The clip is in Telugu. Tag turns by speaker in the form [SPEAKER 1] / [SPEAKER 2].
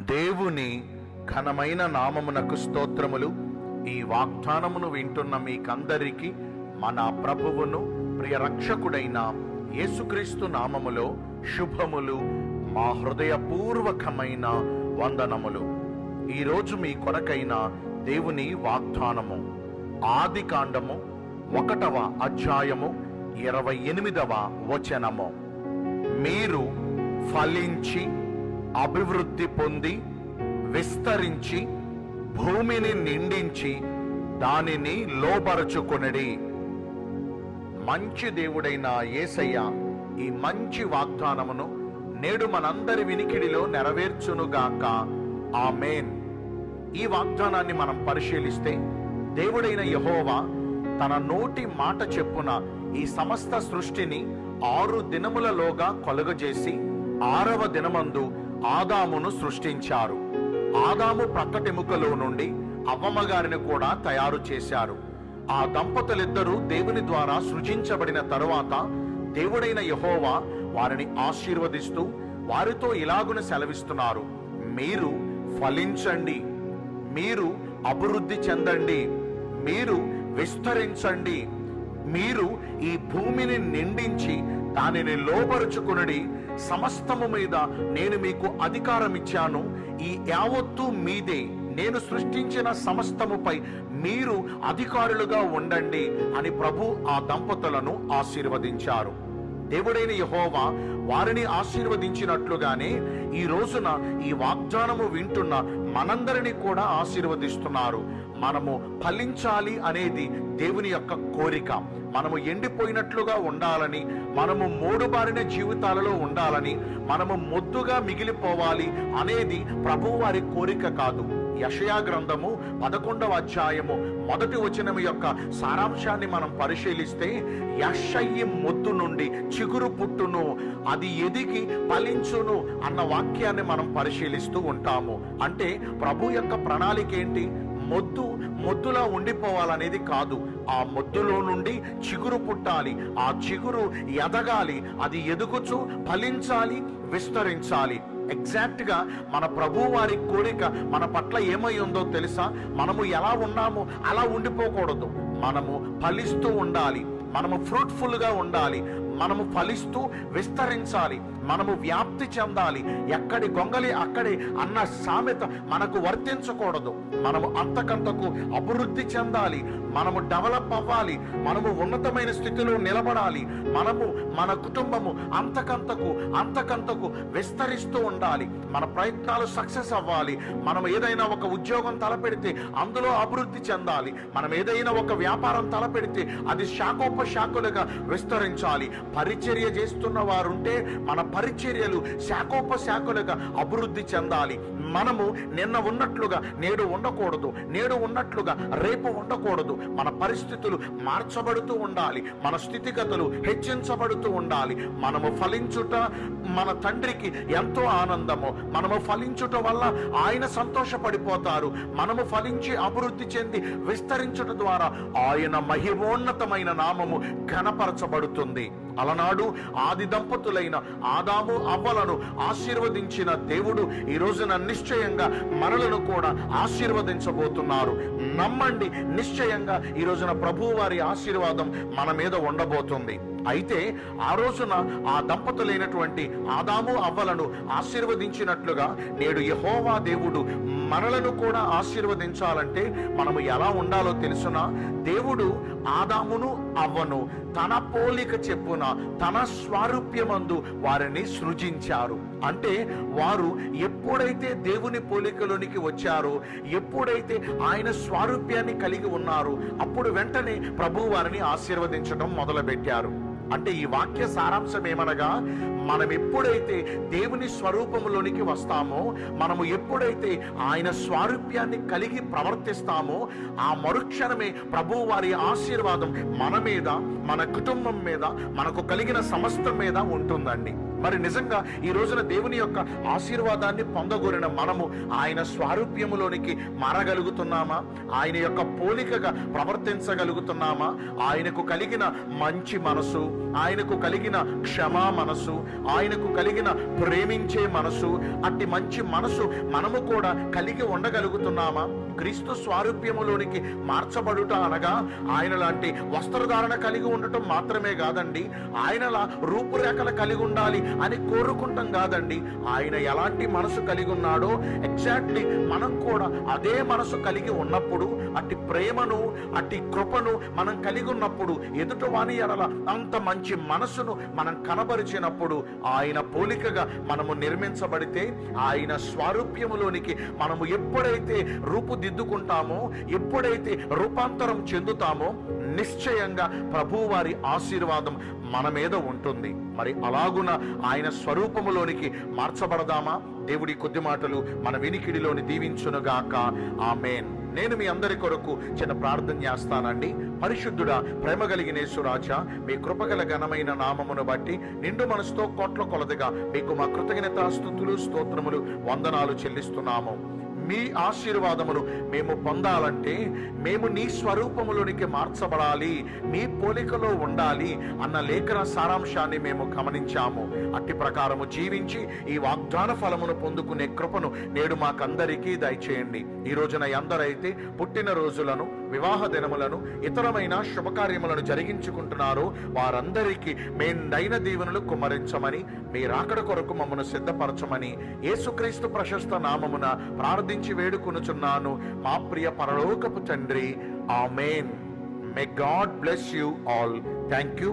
[SPEAKER 1] దేవుని ఘనమైన నామమునకు స్తోత్రములు. ఈ వాగ్దానమును వింటున్న మీకందరికీ మన ప్రభువును ప్రియ రక్షకుడైన యేసుక్రీస్తు నామములో శుభములు, మా హృదయపూర్వకమైన వందనములు. ఈరోజు మీ కొరకైన దేవుని వాగ్దానము ఆదికాండము 1వ అధ్యాయము 28వ వచనము. మీరు ఫలించి అభివృద్ధి పొంది విస్తరించి భూమిని నిండించి దానిని లోబరచుకొనిడి. మంచి దేవుడైన యేసయ్య ఈ మంచి వాగ్దానమును నేడు మనందరి వినికిడిలో నెరవేర్చునుగాక. ఆమేన్. ఈ వాగ్దానాన్ని మనం పరిశీలిస్తే, దేవుడైన యెహోవా తన నోటి మాట చెప్పున ఈ సమస్త సృష్టిని 6 దినములలోగా కలుగజేసి 6వ దినమందు ఆదామును సృష్టించారు. ఆదాము ప్రక్కటెముకలో నుండి అవ్వమ్మగారిని కూడా తయారు చేశారు. ఆ దంపతులిద్దరూ దేవుని ద్వారా సృజించబడిన తరువాత దేవుడైన యెహోవా వారిని ఆశీర్వదిస్తూ వారితో ఇలాగున సెలవిస్తున్నారు: మీరు ఫలించండి, మీరు అభివృద్ధి చెందండి, మీరు విస్తరించండి, మీరు ఈ భూమిని నిండించి దానిని లోబరుచుకునడి. సమస్తము మీద నేను మీకు అధికారం ఇచ్చాను, ఈ యావత్తు మీదే, నేను సృష్టించిన సమస్తముపై మీరు అధికారులుగా ఉండండి అని ప్రభు ఆ దంపతులను ఆశీర్వదించారు. దేవుడైన యెహోవా వారిని ఆశీర్వదించినట్లుగానే ఈ రోజున ఈ వాగ్దానము వింటున్న మనందరినీ కూడా ఆశీర్వదిస్తున్నారు. మనము ఫలించాలి అనేది దేవుని యొక్క కోరిక. మనము ఎండిపోయినట్లుగా ఉండాలని, మనము మోడుబారిన జీవితాలలో ఉండాలని, మనము మొద్దుగా మిగిలిపోవాలి అనేది ప్రభువు వారి కోరిక కాదు. యెషయా గ్రంథము 11వ అధ్యాయము 1వ వచనము యొక్క సారాంశాన్ని మనం పరిశీలిస్తే, యెషయి మొద్దు నుండి చిగురు పుట్టును, అది ఎదిగి ఫలించును అన్న వాక్యాన్ని మనం పరిశీలిస్తూ ఉంటాము. అంటే ప్రభు యొక్క ప్రణాళిక ఏంటి? మొద్దులా ఉండిపోవాలనేది కాదు. ఆ మొద్దులో నుండి చిగురు పుట్టాలి, ఆ చిగురు ఎదగాలి, అది ఎదుగుచు ఫలించాలి, విస్తరించాలి. ఎగ్జాక్ట్ గా మన ప్రభు వారి కోరిక మన పట్ల ఏమై ఉందో తెలుసా? మనము ఎలా ఉన్నామో అలా ఉండిపోకూడదు. మనము ఫలిస్తూ ఉండాలి, మనము ఫ్రూట్ఫుల్ గా ఉండాలి, మనము ఫలిస్తూ విస్తరించాలి, మనము వ్యాప్తి చెందాలి. ఎక్కడి గొంగలి అక్కడే అన్న సామెత మనకు వర్తించకూడదు. మనము అంతకంతకు అభివృద్ధి చెందాలి, మనము డెవలప్ అవ్వాలి, ఉన్నతమైన స్థితిలో నిలబడాలి. మన కుటుంబము అంతకంతకు విస్తరిస్తూ ఉండాలి. మన ప్రయత్నాలు సక్సెస్ అవ్వాలి. మనం ఏదైనా ఒక ఉద్యోగం తలపెడితే అందులో అభివృద్ధి చెందాలి. మనం ఏదైనా ఒక వ్యాపారం తలపెడితే అది శాఖోపశాఖలుగా విస్తరించాలి. పరిచర్య చేస్తున్న వారుంటే మన పరిచర్యలు శాఖోపశాఖలుగా అభివృద్ధి చెందాలి. మనము నిన్న ఉన్నట్లుగా నేడు ఉండకూడదు, నేడు ఉన్నట్లుగా రేపు ఉండకూడదు. మన పరిస్థితులు మార్చబడుతూ ఉండాలి, మన స్థితిగతులు హెచ్చించబడుతూ ఉండాలి. మనము ఫలించుట మన తండ్రికి ఎంతో ఆనందము. మనము ఫలించుట వల్ల ఆయన సంతోషపడిపోతారు. మనము ఫలించి అభివృద్ధి చెంది విస్తరించుట ద్వారా ఆయన మహిమోన్నతమైన నామము ఘనపరచబడుతుంది. అలనాడు ఆది దంపతులైన ఆదాము అవ్వలను ఆశీర్వదించిన దేవుడు ఈ రోజున నిశ్చయంగా మనలను కూడా ఆశీర్వదించబోతున్నారు. నమ్మండి, నిశ్చయంగా ఈ రోజున ప్రభువు వారి ఆశీర్వాదం మన మీద ఉండబోతుంది. అయితే ఆ రోజున ఆ దంపతులైనటువంటి ఆదాము అవ్వలను ఆశీర్వదించినట్లుగా నేడు యెహోవా దేవుడు మనలను కూడా ఆశీర్వదించాలంటే మనము ఎలా ఉండాలో తెలుసునా? దేవుడు ఆదామును అవ్వను తన పోలిక చెప్పున తన స్వారూప్యమందు వారిని సృజించారు. అంటే వారు ఎప్పుడైతే దేవుని పోలికలోనికి వచ్చారో, ఎప్పుడైతే ఆయన స్వారూప్యాన్ని కలిగి ఉన్నారో, అప్పుడు వెంటనే ప్రభు వారిని ఆశీర్వదించడం మొదలుపెట్టారు. అంటే ఈ వాక్య సారాంశం ఏమనగా, మనం ఎప్పుడైతే దేవుని స్వరూపంలోనికి వస్తామో, మనము ఎప్పుడైతే ఆయన స్వారూప్యాన్ని కలిగి ప్రవర్తిస్తామో, ఆ మరుక్షణమే ప్రభు వారి ఆశీర్వాదం మన మీద, మన కుటుంబం మీద, మనకు కలిగిన సమస్తం మీద ఉంటుందండి. మరి నిజంగా ఈ రోజున దేవుని యొక్క ఆశీర్వాదాన్ని పొందగోరిన మనము ఆయన స్వారూప్యములోనికి మారగలుగుతున్నామా? ఆయన యొక్క పోలికగా ప్రవర్తించగలుగుతున్నామా? ఆయనకు కలిగిన మంచి మనసు, ఆయనకు కలిగిన క్షమా మనసు, ఆయనకు కలిగిన ప్రేమించే మనసు, అట్టి మంచి మనసు మనము కూడా కలిగి ఉండగలుగుతున్నామా? క్రీస్తు స్వారూప్యములోనికి మార్చబడుట అనగా ఆయన లాంటి వస్త్రధారణ కలిగి ఉండటం మాత్రమే కాదండి, ఆయనలా రూపురేఖలు కలిగి ఉండాలి అని కోరుకుంటాం కాదండి. ఆయన ఎలాంటి మనసు కలిగి ఉన్నాడో ఎగ్జాక్ట్లీ మనం కూడా అదే మనసు కలిగి ఉన్నప్పుడు, అట్టి ప్రేమను అట్టి కృపను మనం కలిగి ఉన్నప్పుడు, ఎదుటివాని ఎడల అంత మంచి మనసును మనం కనబరిచినప్పుడు, ఆయన పోలికగా మనము నిర్మించబడితే, ఆయన స్వారూప్యములోనికి మనము ఎప్పుడైతే రూపుదిద్దుకుంటామో, ఎప్పుడైతే రూపాంతరం చెందుతామో, నిశ్చయంగా ప్రభువు వారి ఆశీర్వాదం మన మీద ఉంటుంది. మరి అలాగున ఆయన స్వరూపములోనికి మార్చబడదామా? దేవుడి కొద్ది మాటలు మన వినికిడిలోని దీవించునుగాక. ఆమేన్. నేను మీ అందరి కొరకు చిన్న ప్రార్థన చేస్తానండి. పరిశుద్ధుడా, ప్రేమ కలిగిన యేసురాజా, మీ కృపగల ఘనమైన నామమును బట్టి నిండు మనసుతో కోట్ల కొలదిగా మీకు మా కృతజ్ఞతా స్తుతులు, స్తోత్రములు, వందనాలు చెల్లిస్తున్నాము. మీ ఆశీర్వాదములు మేము పొందాలంటే మేము నీ స్వరూపములోనికి మార్చబడాలి, మీ పోలికలో ఉండాలి అన్న లేఖన సారాంశాన్ని మేము గమనించాము. అట్టి ప్రకారము జీవించి ఈ వాగ్దాన ఫలమును పొందుకునే కృపను నేడు మాకందరికీ దయచేయండి. ఈ రోజున ఎందరైతే పుట్టిన రోజులను, వివాహ దినములను, ఇతరమైన శుభకార్యములను జరిగించుకుంటున్నారో వారందరికీ మెండైన దీవెనలు కుమ్మరించమని, మీ రాకడ కొరకు మమ్మను సిద్ధపరచమని యేసుక్రీస్తు ప్రశస్త నామమున ప్రార్థించి వేడుకొనుచున్నాను మా ప్రియ పరలోకపు తండ్రి. Amen. May God bless you all. Thank you.